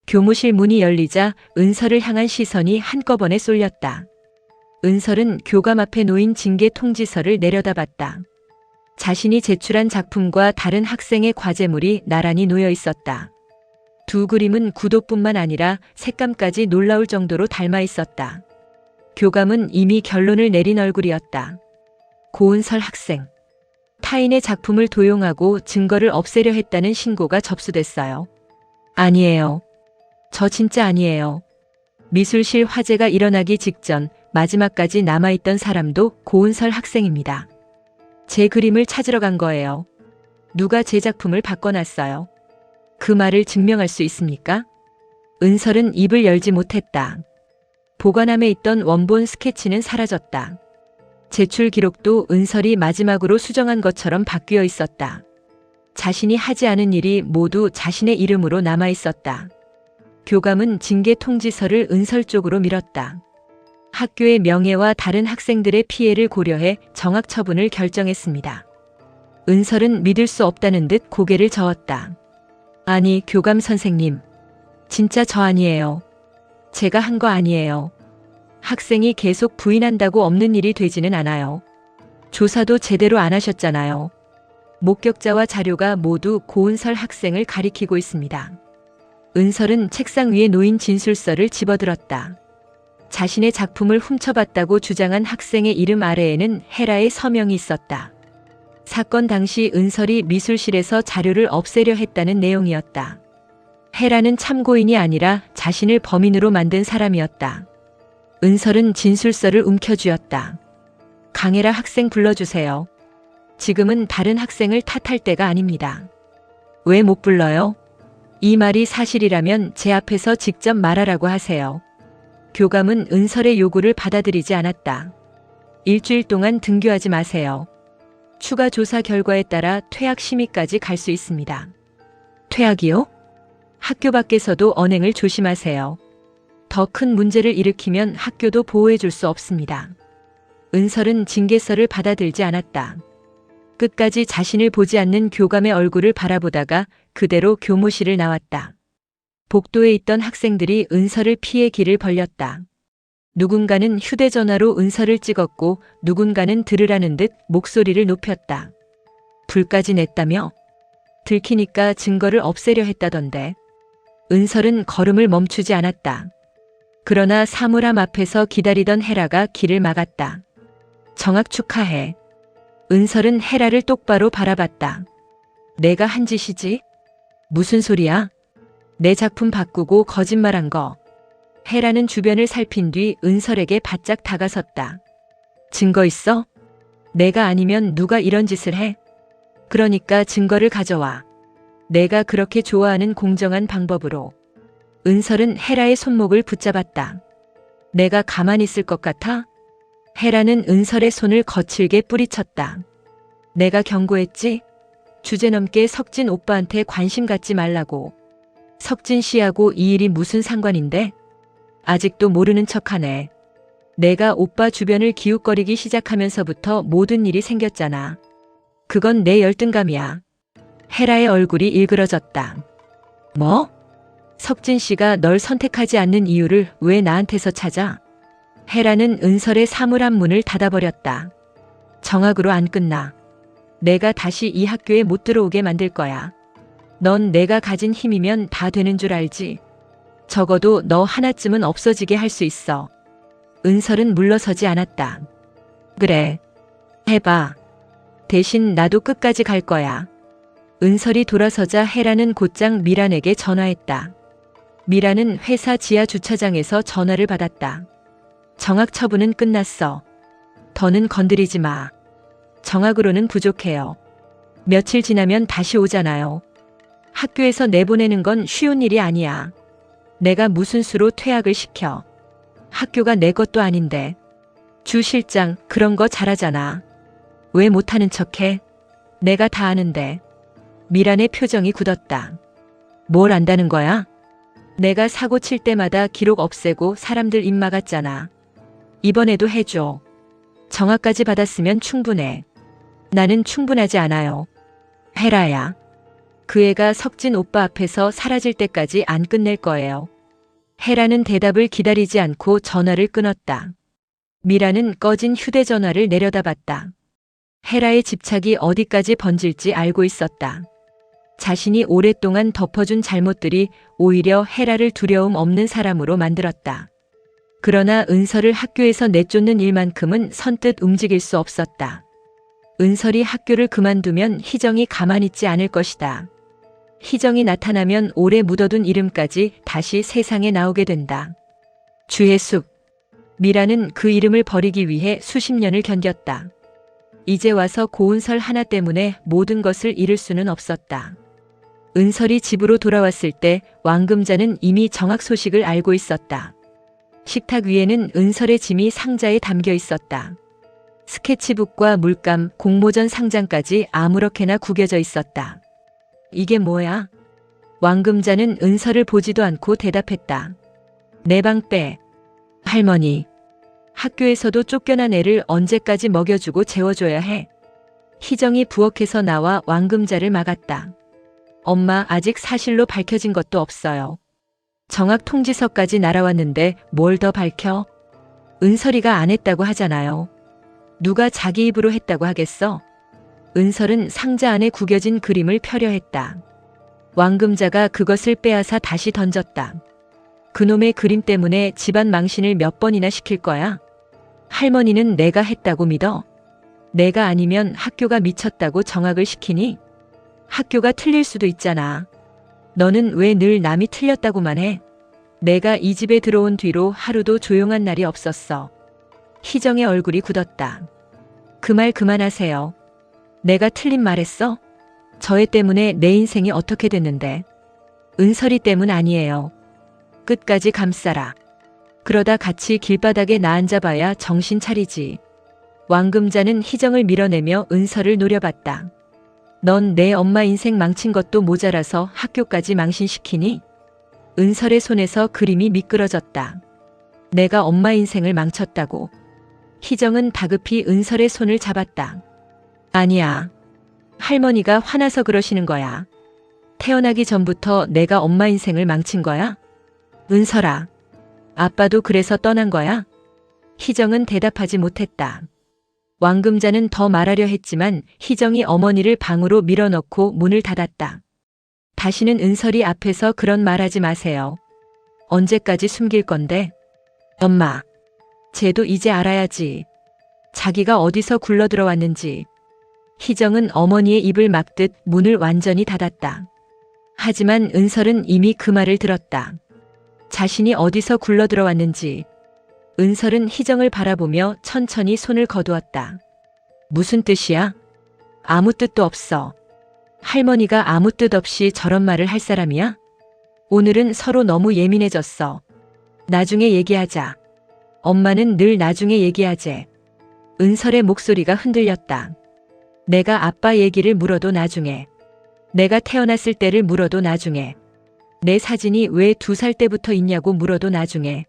교무실 문이 열리자 은설을 향한 시선이 한꺼번에 쏠렸다. 은설은 교감 앞에 놓인 징계 통지서를 내려다봤다. 자신이 제출한 작품과 다른 학생의 과제물이 나란히 놓여 있었다. 두 그림은 구도뿐만 아니라 색감까지 놀라울 정도로 닮아 있었다. 교감은 이미 결론을 내린 얼굴이었다. 고은설 학생. 타인의 작품을 도용하고 증거를 없애려 했다는 신고가 접수됐어요. 아니에요. 저 진짜 아니에요. 미술실 화재가 일어나기 직전 마지막까지 남아있던 사람도 고은설 학생입니다. 제 그림을 찾으러 간 거예요. 누가 제 작품을 바꿔놨어요. 그 말을 증명할 수 있습니까? 은설은 입을 열지 못했다. 보관함에 있던 원본 스케치는 사라졌다. 제출 기록도 은설이 마지막으로 수정한 것처럼 바뀌어 있었다. 자신이 하지 않은 일이 모두 자신의 이름으로 남아 있었다. 교감은 징계 통지서를 은설 쪽으로 밀었다. 학교의 명예와 다른 학생들의 피해를 고려해 정학 처분을 결정했습니다. 은설은 믿을 수 없다는 듯 고개를 저었다. 아니, 교감 선생님. 진짜 저 아니에요. 제가 한 거 아니에요. 학생이 계속 부인한다고 없는 일이 되지는 않아요. 조사도 제대로 안 하셨잖아요. 목격자와 자료가 모두 고은설 학생을 가리키고 있습니다. 은설은 책상 위에 놓인 진술서를 집어들었다. 자신의 작품을 훔쳐봤다고 주장한 학생의 이름 아래에는 헤라의 서명이 있었다. 사건 당시 은설이 미술실에서 자료를 없애려 했다는 내용이었다. 헤라는 참고인이 아니라 자신을 범인으로 만든 사람이었다. 은설은 진술서를 움켜쥐었다. 강혜라 학생 불러주세요. 지금은 다른 학생을 탓할 때가 아닙니다. 왜 못 불러요? 이 말이 사실이라면 제 앞에서 직접 말하라고 하세요. 교감은 은설의 요구를 받아들이지 않았다. 일주일 동안 등교하지 마세요. 추가 조사 결과에 따라 퇴학 심의까지 갈 수 있습니다. 퇴학이요? 학교 밖에서도 언행을 조심하세요. 더 큰 문제를 일으키면 학교도 보호해 줄 수 없습니다. 은설은 징계서를 받아들지 않았다. 끝까지 자신을 보지 않는 교감의 얼굴을 바라보다가 그대로 교무실을 나왔다. 복도에 있던 학생들이 은설을 피해 길을 벌렸다. 누군가는 휴대전화로 은설을 찍었고 누군가는 들으라는 듯 목소리를 높였다. 불까지 냈다며? 들키니까 증거를 없애려 했다던데. 은설은 걸음을 멈추지 않았다. 그러나 사물함 앞에서 기다리던 헤라가 길을 막았다. 정학 축하해. 은설은 헤라를 똑바로 바라봤다. 내가 한 짓이지? 무슨 소리야? 내 작품 바꾸고 거짓말한 거. 헤라는 주변을 살핀 뒤 은설에게 바짝 다가섰다. 증거 있어? 내가 아니면 누가 이런 짓을 해? 그러니까 증거를 가져와. 내가 그렇게 좋아하는 공정한 방법으로. 은설은 헤라의 손목을 붙잡았다. 내가 가만히 있을 것 같아? 헤라는 은설의 손을 거칠게 뿌리쳤다. 내가 경고했지? 주제넘게 석진 오빠한테 관심 갖지 말라고. 석진 씨하고 이 일이 무슨 상관인데? 아직도 모르는 척하네. 내가 오빠 주변을 기웃거리기 시작하면서부터 모든 일이 생겼잖아. 그건 내 열등감이야. 헤라의 얼굴이 일그러졌다. 뭐? 석진 씨가 널 선택하지 않는 이유를 왜 나한테서 찾아? 헤라는 은설의 사물함 문을 닫아버렸다. 정학으로 안 끝나. 내가 다시 이 학교에 못 들어오게 만들 거야. 넌 내가 가진 힘이면 다 되는 줄 알지? 적어도 너 하나쯤은 없어지게 할 수 있어. 은설은 물러서지 않았다. 그래. 해봐. 대신 나도 끝까지 갈 거야. 은설이 돌아서자 헤라는 곧장 미란에게 전화했다. 미란은 회사 지하 주차장에서 전화를 받았다. 정학 처분은 끝났어. 더는 건드리지 마. 정학으로는 부족해요. 며칠 지나면 다시 오잖아요. 학교에서 내보내는 건 쉬운 일이 아니야. 내가 무슨 수로 퇴학을 시켜. 학교가 내 것도 아닌데. 주 실장 그런 거 잘하잖아. 왜 못하는 척해? 내가 다 아는데. 미란의 표정이 굳었다. 뭘 안다는 거야? 내가 사고 칠 때마다 기록 없애고 사람들 입 막았잖아. 이번에도 해줘. 정학까지 받았으면 충분해. 나는 충분하지 않아요. 헤라야. 그 애가 석진 오빠 앞에서 사라질 때까지 안 끝낼 거예요. 혜라는 대답을 기다리지 않고 전화를 끊었다. 미라는 꺼진 휴대전화를 내려다봤다. 혜라의 집착이 어디까지 번질지 알고 있었다. 자신이 오랫동안 덮어준 잘못들이 오히려 혜라를 두려움 없는 사람으로 만들었다. 그러나 은설을 학교에서 내쫓는 일만큼은 선뜻 움직일 수 없었다. 은설이 학교를 그만두면 희정이 가만히 있지 않을 것이다. 희정이 나타나면 오래 묻어둔 이름까지 다시 세상에 나오게 된다. 주혜숙. 미라는 그 이름을 버리기 위해 수십 년을 견뎠다. 이제 와서 고은설 하나 때문에 모든 것을 잃을 수는 없었다. 은설이 집으로 돌아왔을 때 왕금자는 이미 정확 소식을 알고 있었다. 식탁 위에는 은설의 짐이 상자에 담겨 있었다. 스케치북과 물감, 공모전 상장까지 아무렇게나 구겨져 있었다. 이게 뭐야? 왕금자는 은설을 보지도 않고 대답했다. 내 방 빼. 할머니. 학교에서도 쫓겨난 애를 언제까지 먹여주고 재워줘야 해? 희정이 부엌에서 나와 왕금자를 막았다. 엄마, 아직 사실로 밝혀진 것도 없어요. 정확 통지서까지 날아왔는데 뭘 더 밝혀? 은설이가 안 했다고 하잖아요. 누가 자기 입으로 했다고 하겠어? 은설은 상자 안에 구겨진 그림을 펴려 했다. 왕금자가 그것을 빼앗아 다시 던졌다. 그놈의 그림 때문에 집안 망신을 몇 번이나 시킬 거야? 할머니는 내가 했다고 믿어? 내가 아니면 학교가 미쳤다고 정학을 시키니? 학교가 틀릴 수도 있잖아. 너는 왜 늘 남이 틀렸다고만 해? 내가 이 집에 들어온 뒤로 하루도 조용한 날이 없었어. 희정의 얼굴이 굳었다. 그 말 그만하세요. 내가 틀린 말 했어? 저 애 때문에 내 인생이 어떻게 됐는데. 은설이 때문 아니에요. 끝까지 감싸라. 그러다 같이 길바닥에 나앉아봐야 정신 차리지. 왕금자는 희정을 밀어내며 은설을 노려봤다. 넌 내 엄마 인생 망친 것도 모자라서 학교까지 망신시키니? 은설의 손에서 그림이 미끄러졌다. 내가 엄마 인생을 망쳤다고. 희정은 다급히 은설의 손을 잡았다. 아니야. 할머니가 화나서 그러시는 거야. 태어나기 전부터 내가 엄마 인생을 망친 거야? 은설아. 아빠도 그래서 떠난 거야? 희정은 대답하지 못했다. 왕금자는 더 말하려 했지만 희정이 어머니를 방으로 밀어넣고 문을 닫았다. 다시는 은설이 앞에서 그런 말하지 마세요. 언제까지 숨길 건데? 엄마. 쟤도 이제 알아야지. 자기가 어디서 굴러 들어왔는지. 희정은 어머니의 입을 막듯 문을 완전히 닫았다. 하지만 은설은 이미 그 말을 들었다. 자신이 어디서 굴러 들어왔는지. 은설은 희정을 바라보며 천천히 손을 거두었다. 무슨 뜻이야? 아무 뜻도 없어. 할머니가 아무 뜻 없이 저런 말을 할 사람이야? 오늘은 서로 너무 예민해졌어. 나중에 얘기하자. 엄마는 늘 나중에 얘기하재. 은설의 목소리가 흔들렸다. 내가 아빠 얘기를 물어도 나중에. 내가 태어났을 때를 물어도 나중에. 내 사진이 왜 2살 때부터 있냐고 물어도 나중에.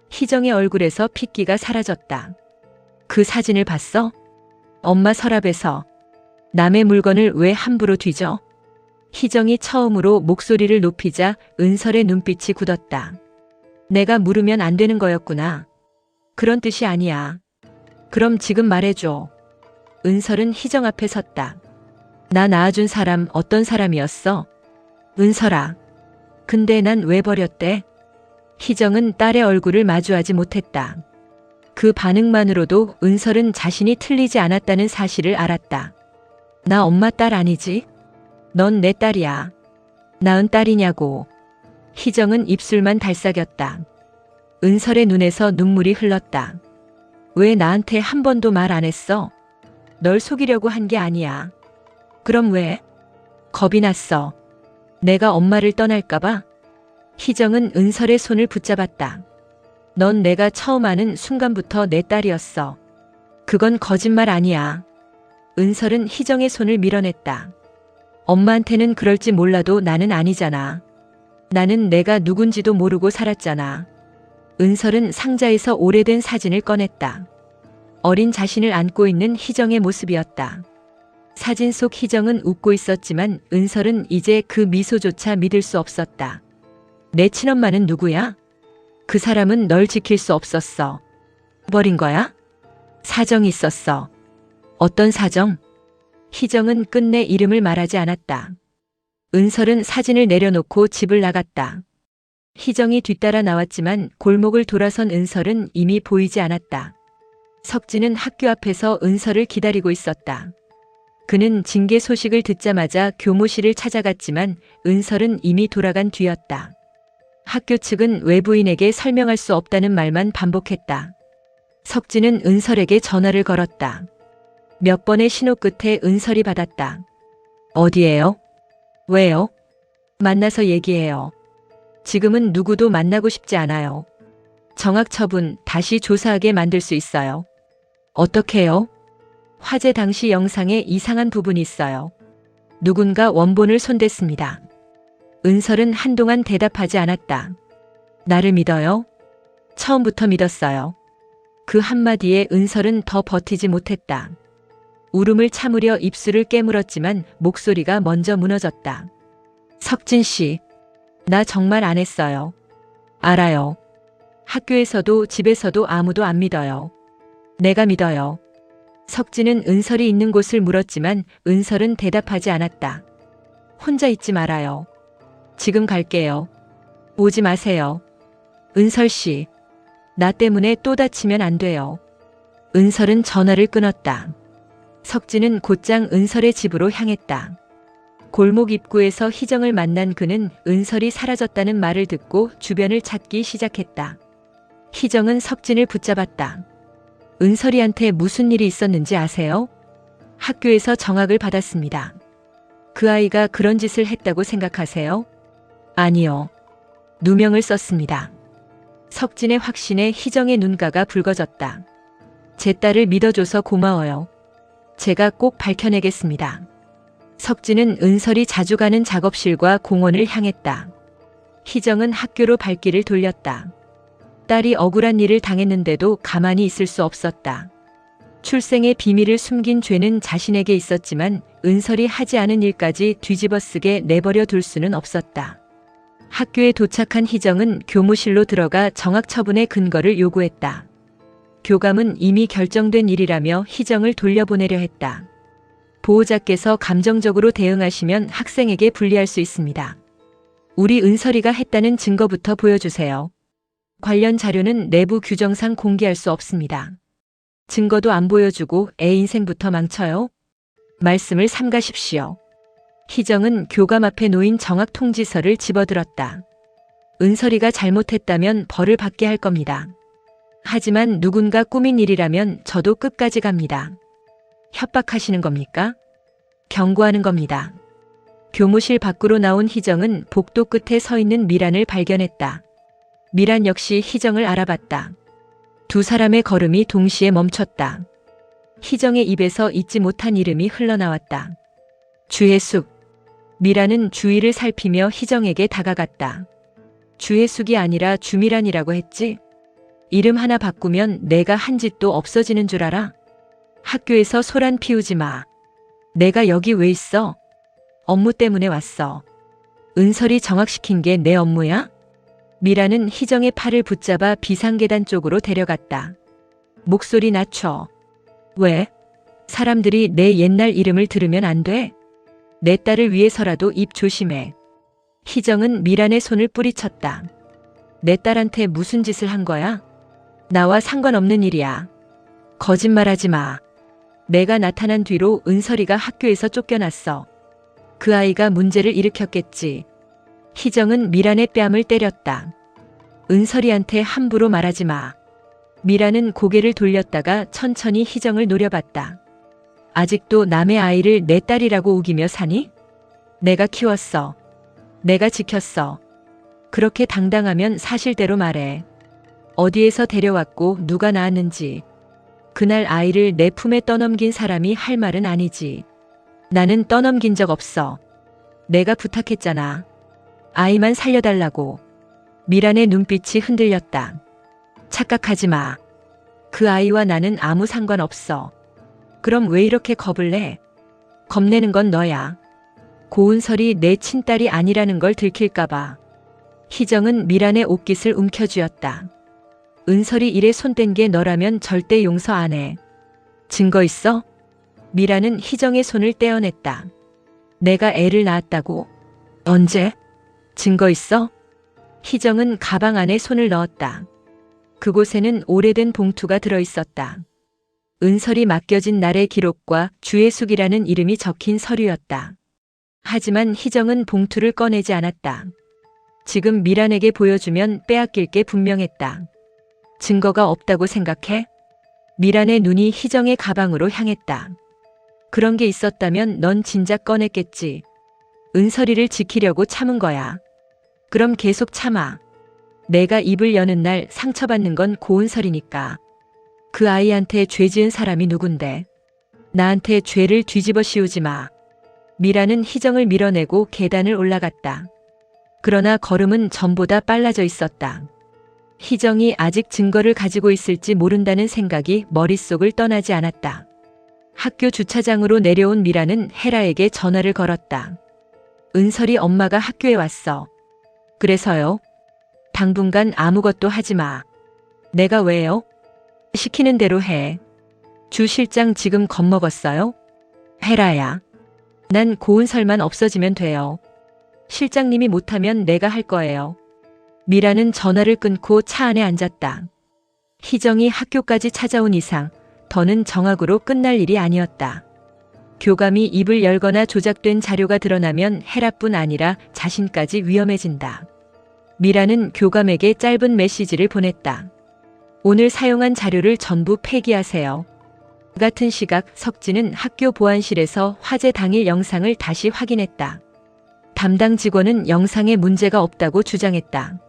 희정의 얼굴에서 핏기가 사라졌다. 그 사진을 봤어? 엄마 서랍에서. 남의 물건을 왜 함부로 뒤져? 희정이 처음으로 목소리를 높이자 은설의 눈빛이 굳었다. 내가 물으면 안 되는 거였구나. 그런 뜻이 아니야. 그럼 지금 말해줘. 은설은 희정 앞에 섰다. 나 낳아준 사람 어떤 사람이었어? 은설아. 근데 난 왜 버렸대? 희정은 딸의 얼굴을 마주하지 못했다. 그 반응만으로도 은설은 자신이 틀리지 않았다는 사실을 알았다. 나 엄마 딸 아니지? 넌 내 딸이야. 낳은 딸이냐고. 희정은 입술만 달싹였다. 은설의 눈에서 눈물이 흘렀다. 왜 나한테 한 번도 말 안 했어? 널 속이려고 한 게 아니야. 그럼 왜? 겁이 났어. 내가 엄마를 떠날까봐? 희정은 은설의 손을 붙잡았다. 넌 내가 처음 아는 순간부터 내 딸이었어. 그건 거짓말 아니야. 은설은 희정의 손을 밀어냈다. 엄마한테는 그럴지 몰라도 나는 아니잖아. 나는 내가 누군지도 모르고 살았잖아. 은설은 상자에서 오래된 사진을 꺼냈다. 어린 자신을 안고 있는 희정의 모습이었다. 사진 속 희정은 웃고 있었지만 은설은 이제 그 미소조차 믿을 수 없었다. 내 친엄마는 누구야? 그 사람은 널 지킬 수 없었어. 버린 거야? 사정이 있었어. 어떤 사정? 희정은 끝내 이름을 말하지 않았다. 은설은 사진을 내려놓고 집을 나갔다. 희정이 뒤따라 나왔지만 골목을 돌아선 은설은 이미 보이지 않았다. 석진은 학교 앞에서 은설을 기다리고 있었다. 그는 징계 소식을 듣자마자 교무실을 찾아갔지만 은설은 이미 돌아간 뒤였다. 학교 측은 외부인에게 설명할 수 없다는 말만 반복했다. 석진은 은설에게 전화를 걸었다. 몇 번의 신호 끝에 은설이 받았다. 어디에요? 왜요? 만나서 얘기해요. 지금은 누구도 만나고 싶지 않아요. 정학 처분 다시 조사하게 만들 수 있어요. 어떻게요? 화재 당시 영상에 이상한 부분이 있어요. 누군가 원본을 손댔습니다. 은설은 한동안 대답하지 않았다. 나를 믿어요? 처음부터 믿었어요. 그 한마디에 은설은 더 버티지 못했다. 울음을 참으려 입술을 깨물었지만 목소리가 먼저 무너졌다. 석진 씨, 나 정말 안 했어요. 알아요. 학교에서도 집에서도 아무도 안 믿어요. 내가 믿어요. 석진은 은설이 있는 곳을 물었지만 은설은 대답하지 않았다. 혼자 있지 말아요. 지금 갈게요. 오지 마세요. 은설 씨, 나 때문에 또 다치면 안 돼요. 은설은 전화를 끊었다. 석진은 곧장 은설의 집으로 향했다. 골목 입구에서 희정을 만난 그는 은설이 사라졌다는 말을 듣고 주변을 찾기 시작했다. 희정은 석진을 붙잡았다. 은설이한테 무슨 일이 있었는지 아세요? 학교에서 정학을 받았습니다. 그 아이가 그런 짓을 했다고 생각하세요? 아니요. 누명을 썼습니다. 석진의 확신에 희정의 눈가가 붉어졌다. 제 딸을 믿어줘서 고마워요. 제가 꼭 밝혀내겠습니다. 석진은 은설이 자주 가는 작업실과 공원을 향했다. 희정은 학교로 발길을 돌렸다. 딸이 억울한 일을 당했는데도 가만히 있을 수 없었다. 출생의 비밀을 숨긴 죄는 자신에게 있었지만 은설이 하지 않은 일까지 뒤집어쓰게 내버려 둘 수는 없었다. 학교에 도착한 희정은 교무실로 들어가 정학 처분의 근거를 요구했다. 교감은 이미 결정된 일이라며 희정을 돌려보내려 했다. 보호자께서 감정적으로 대응하시면 학생에게 불리할 수 있습니다. 우리 은설이가 했다는 증거부터 보여주세요. 관련 자료는 내부 규정상 공개할 수 없습니다. 증거도 안 보여주고 애 인생부터 망쳐요? 말씀을 삼가십시오. 희정은 교감 앞에 놓인 정학 통지서를 집어들었다. 은설이가 잘못했다면 벌을 받게 할 겁니다. 하지만 누군가 꾸민 일이라면 저도 끝까지 갑니다. 협박하시는 겁니까? 경고하는 겁니다. 교무실 밖으로 나온 희정은 복도 끝에 서 있는 미란을 발견했다. 미란 역시 희정을 알아봤다. 두 사람의 걸음이 동시에 멈췄다. 희정의 입에서 잊지 못한 이름이 흘러나왔다. 주혜숙. 미란은 주위를 살피며 희정에게 다가갔다. 주혜숙이 아니라 주미란이라고 했지? 이름 하나 바꾸면 내가 한 짓도 없어지는 줄 알아? 학교에서 소란 피우지 마. 내가 여기 왜 있어? 업무 때문에 왔어. 은설이 정학시킨 게 내 업무야? 미라는 희정의 팔을 붙잡아 비상계단 쪽으로 데려갔다. 목소리 낮춰. 왜? 사람들이 내 옛날 이름을 들으면 안 돼? 내 딸을 위해서라도 입 조심해. 희정은 미란의 손을 뿌리쳤다. 내 딸한테 무슨 짓을 한 거야? 나와 상관없는 일이야. 거짓말하지 마. 내가 나타난 뒤로 은설이가 학교에서 쫓겨났어. 그 아이가 문제를 일으켰겠지. 희정은 미란의 뺨을 때렸다. 은설이한테 함부로 말하지 마. 미란은 고개를 돌렸다가 천천히 희정을 노려봤다. 아직도 남의 아이를 내 딸이라고 우기며 사니? 내가 키웠어. 내가 지켰어. 그렇게 당당하면 사실대로 말해. 어디에서 데려왔고 누가 낳았는지. 그날 아이를 내 품에 떠넘긴 사람이 할 말은 아니지. 나는 떠넘긴 적 없어. 내가 부탁했잖아. 아이만 살려달라고. 미란의 눈빛이 흔들렸다. 착각하지 마. 그 아이와 나는 아무 상관없어. 그럼 왜 이렇게 겁을 내? 겁내는 건 너야. 고은설이 내 친딸이 아니라는 걸 들킬까봐. 희정은 미란의 옷깃을 움켜쥐었다. 은설이 일에 손 댄 게 너라면 절대 용서 안 해. 증거 있어? 미란은 희정의 손을 떼어냈다. 내가 애를 낳았다고? 언제? 증거 있어? 희정은 가방 안에 손을 넣었다. 그곳에는 오래된 봉투가 들어있었다. 은설이 맡겨진 날의 기록과 주혜숙이라는 이름이 적힌 서류였다. 하지만 희정은 봉투를 꺼내지 않았다. 지금 미란에게 보여주면 빼앗길 게 분명했다. 증거가 없다고 생각해? 미란의 눈이 희정의 가방으로 향했다. 그런 게 있었다면 넌 진작 꺼냈겠지. 은설이를 지키려고 참은 거야. 그럼 계속 참아. 내가 입을 여는 날 상처받는 건 고은설이니까. 그 아이한테 죄 지은 사람이 누군데. 나한테 죄를 뒤집어 씌우지 마. 미란은 희정을 밀어내고 계단을 올라갔다. 그러나 걸음은 전보다 빨라져 있었다. 희정이 아직 증거를 가지고 있을지 모른다는 생각이 머릿속을 떠나지 않았다. 학교 주차장으로 내려온 미란은 헤라에게 전화를 걸었다. 은설이 엄마가 학교에 왔어. 그래서요? 당분간 아무것도 하지 마. 내가 왜요? 시키는 대로 해. 주 실장 지금 겁먹었어요? 헤라야. 난 고은설만 없어지면 돼요. 실장님이 못하면 내가 할 거예요. 미라는 전화를 끊고 차 안에 앉았다. 희정이 학교까지 찾아온 이상 더는 정학으로 끝날 일이 아니었다. 교감이 입을 열거나 조작된 자료가 드러나면 헤라뿐 아니라 자신까지 위험해진다. 미라는 교감에게 짧은 메시지를 보냈다. 오늘 사용한 자료를 전부 폐기하세요. 같은 시각 석진은 학교 보안실에서 화재 당일 영상을 다시 확인했다. 담당 직원은 영상에 문제가 없다고 주장했다.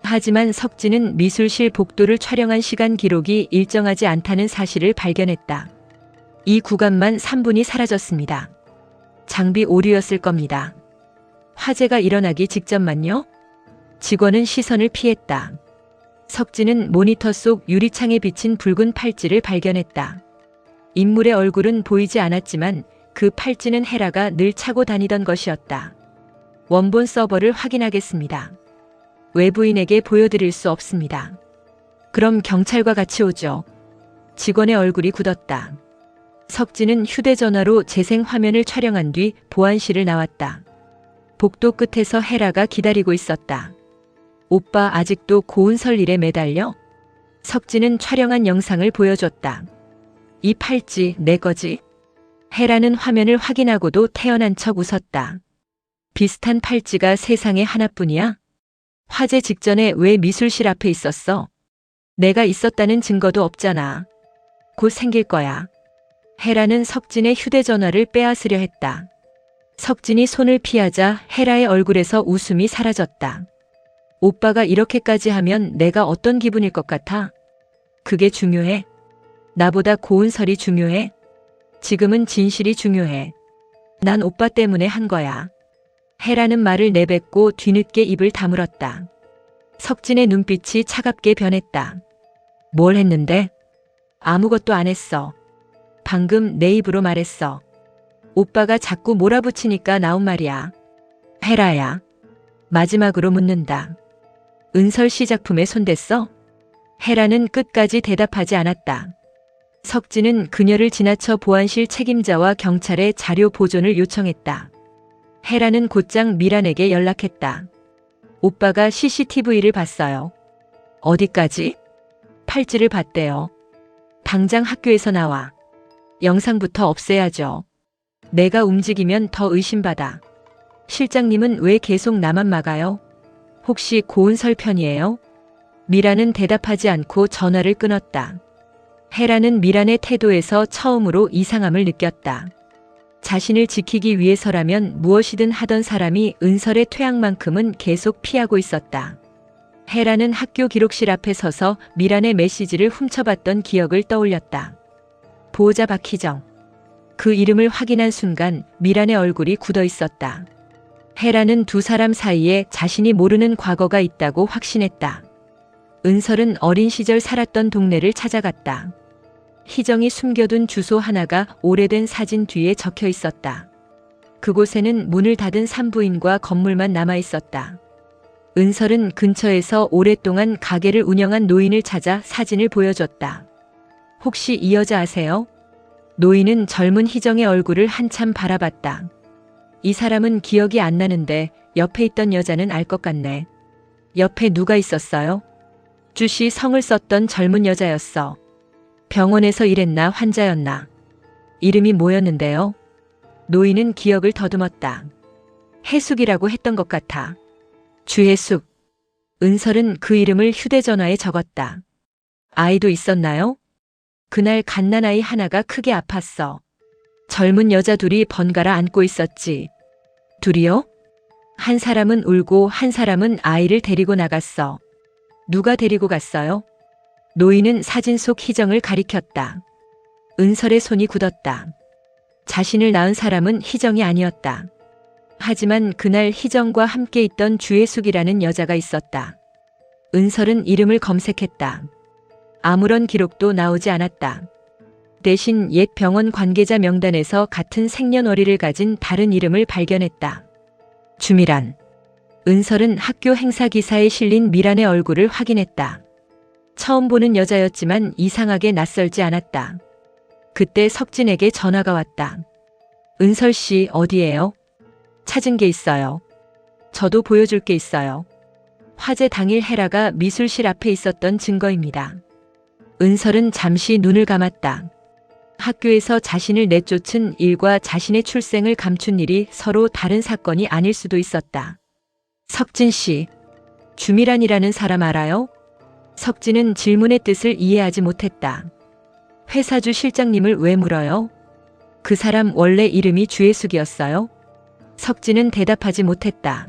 하지만 석진은 미술실 복도를 촬영한 시간 기록이 일정하지 않다는 사실을 발견했다. 이 구간만 3분이 사라졌습니다. 장비 오류였을 겁니다. 화재가 일어나기 직전만요? 직원은 시선을 피했다. 석진은 모니터 속 유리창에 비친 붉은 팔찌를 발견했다. 인물의 얼굴은 보이지 않았지만 그 팔찌는 헤라가 늘 차고 다니던 것이었다. 원본 서버를 확인하겠습니다. 외부인에게 보여드릴 수 없습니다. 그럼 경찰과 같이 오죠. 직원의 얼굴이 굳었다. 석진은 휴대전화로 재생 화면을 촬영한 뒤 보안실을 나왔다. 복도 끝에서 헤라가 기다리고 있었다. 오빠 아직도 고은설 일에 매달려? 석진은 촬영한 영상을 보여줬다. 이 팔찌 내 거지? 헤라는 화면을 확인하고도 태연한 척 웃었다. 비슷한 팔찌가 세상에 하나뿐이야? 화재 직전에 왜 미술실 앞에 있었어? 내가 있었다는 증거도 없잖아. 곧 생길 거야. 헤라는 석진의 휴대전화를 빼앗으려 했다. 석진이 손을 피하자 헤라의 얼굴에서 웃음이 사라졌다. 오빠가 이렇게까지 하면 내가 어떤 기분일 것 같아? 그게 중요해? 나보다 고은설이 중요해? 지금은 진실이 중요해. 난 오빠 때문에 한 거야. 헤라는 말을 내뱉고 뒤늦게 입을 다물었다. 석진의 눈빛이 차갑게 변했다. 뭘 했는데? 아무것도 안 했어. 방금 내 입으로 말했어. 오빠가 자꾸 몰아붙이니까 나온 말이야. 헤라야. 마지막으로 묻는다. 은설 씨 작품에 손댔어? 헤라는 끝까지 대답하지 않았다. 석진은 그녀를 지나쳐 보안실 책임자와 경찰에 자료 보존을 요청했다. 헤라는 곧장 미란에게 연락했다. 오빠가 CCTV를 봤어요. 어디까지? 팔찌를 봤대요. 당장 학교에서 나와. 영상부터 없애야죠. 내가 움직이면 더 의심받아. 실장님은 왜 계속 나만 막아요? 혹시 고은설 편이에요? 미란은 대답하지 않고 전화를 끊었다. 헤라는 미란의 태도에서 처음으로 이상함을 느꼈다. 자신을 지키기 위해서라면 무엇이든 하던 사람이 은설의 퇴학만큼은 계속 피하고 있었다. 헤라는 학교 기록실 앞에 서서 미란의 메시지를 훔쳐봤던 기억을 떠올렸다. 보호자 박희정. 그 이름을 확인한 순간 미란의 얼굴이 굳어 있었다. 헤라는 두 사람 사이에 자신이 모르는 과거가 있다고 확신했다. 은설은 어린 시절 살았던 동네를 찾아갔다. 희정이 숨겨둔 주소 하나가 오래된 사진 뒤에 적혀 있었다. 그곳에는 문을 닫은 산부인과 건물만 남아 있었다. 은설은 근처에서 오랫동안 가게를 운영한 노인을 찾아 사진을 보여줬다. 혹시 이 여자 아세요? 노인은 젊은 희정의 얼굴을 한참 바라봤다. 이 사람은 기억이 안 나는데 옆에 있던 여자는 알 것 같네. 옆에 누가 있었어요? 주씨 성을 썼던 젊은 여자였어. 병원에서 일했나 환자였나? 이름이 뭐였는데요? 노인은 기억을 더듬었다. 해숙이라고 했던 것 같아. 주해숙. 은설은 그 이름을 휴대전화에 적었다. 아이도 있었나요? 그날 갓난아이 하나가 크게 아팠어. 젊은 여자 둘이 번갈아 안고 있었지. 둘이요? 한 사람은 울고 한 사람은 아이를 데리고 나갔어. 누가 데리고 갔어요? 노인은 사진 속 희정을 가리켰다. 은설의 손이 굳었다. 자신을 낳은 사람은 희정이 아니었다. 하지만 그날 희정과 함께 있던 주혜숙이라는 여자가 있었다. 은설은 이름을 검색했다. 아무런 기록도 나오지 않았다. 대신 옛 병원 관계자 명단에서 같은 생년월일을 가진 다른 이름을 발견했다. 주미란. 은설은 학교 행사 기사에 실린 미란의 얼굴을 확인했다. 처음 보는 여자였지만 이상하게 낯설지 않았다. 그때 석진에게 전화가 왔다. 은설 씨 어디예요? 찾은 게 있어요. 저도 보여줄 게 있어요. 화재 당일 헤라가 미술실 앞에 있었던 증거입니다. 은설은 잠시 눈을 감았다. 학교에서 자신을 내쫓은 일과 자신의 출생을 감춘 일이 서로 다른 사건이 아닐 수도 있었다. 석진 씨, 주미란이라는 사람 알아요? 석진은 질문의 뜻을 이해하지 못했다. 회사주 실장님을 왜 물어요? 그 사람 원래 이름이 주혜숙이었어요? 석진은 대답하지 못했다.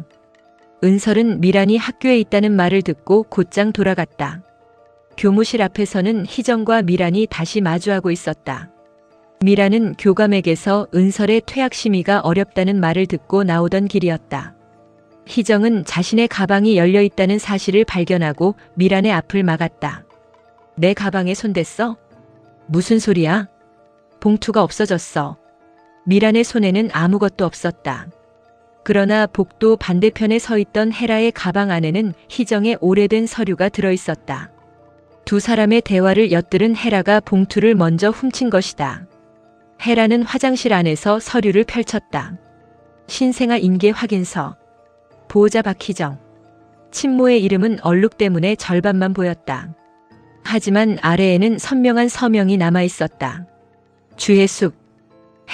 은설은 미란이 학교에 있다는 말을 듣고 곧장 돌아갔다. 교무실 앞에서는 희정과 미란이 다시 마주하고 있었다. 미란은 교감에게서 은설의 퇴학 심의가 어렵다는 말을 듣고 나오던 길이었다. 희정은 자신의 가방이 열려 있다는 사실을 발견하고 미란의 앞을 막았다. 내 가방에 손댔어? 무슨 소리야? 봉투가 없어졌어. 미란의 손에는 아무것도 없었다. 그러나 복도 반대편에 서 있던 헤라의 가방 안에는 희정의 오래된 서류가 들어 있었다. 두 사람의 대화를 엿들은 헤라가 봉투를 먼저 훔친 것이다. 헤라는 화장실 안에서 서류를 펼쳤다. 신생아 인계 확인서. 보호자 박희정. 친모의 이름은 얼룩 때문에 절반만 보였다. 하지만 아래에는 선명한 서명이 남아 있었다. 주혜숙.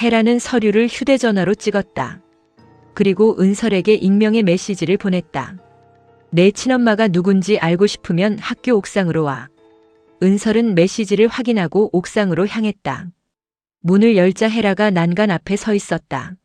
헤라는 서류를 휴대전화로 찍었다. 그리고 은설에게 익명의 메시지를 보냈다. 내 친엄마가 누군지 알고 싶으면 학교 옥상으로 와. 은설은 메시지를 확인하고 옥상으로 향했다. 문을 열자 헤라가 난간 앞에 서 있었다.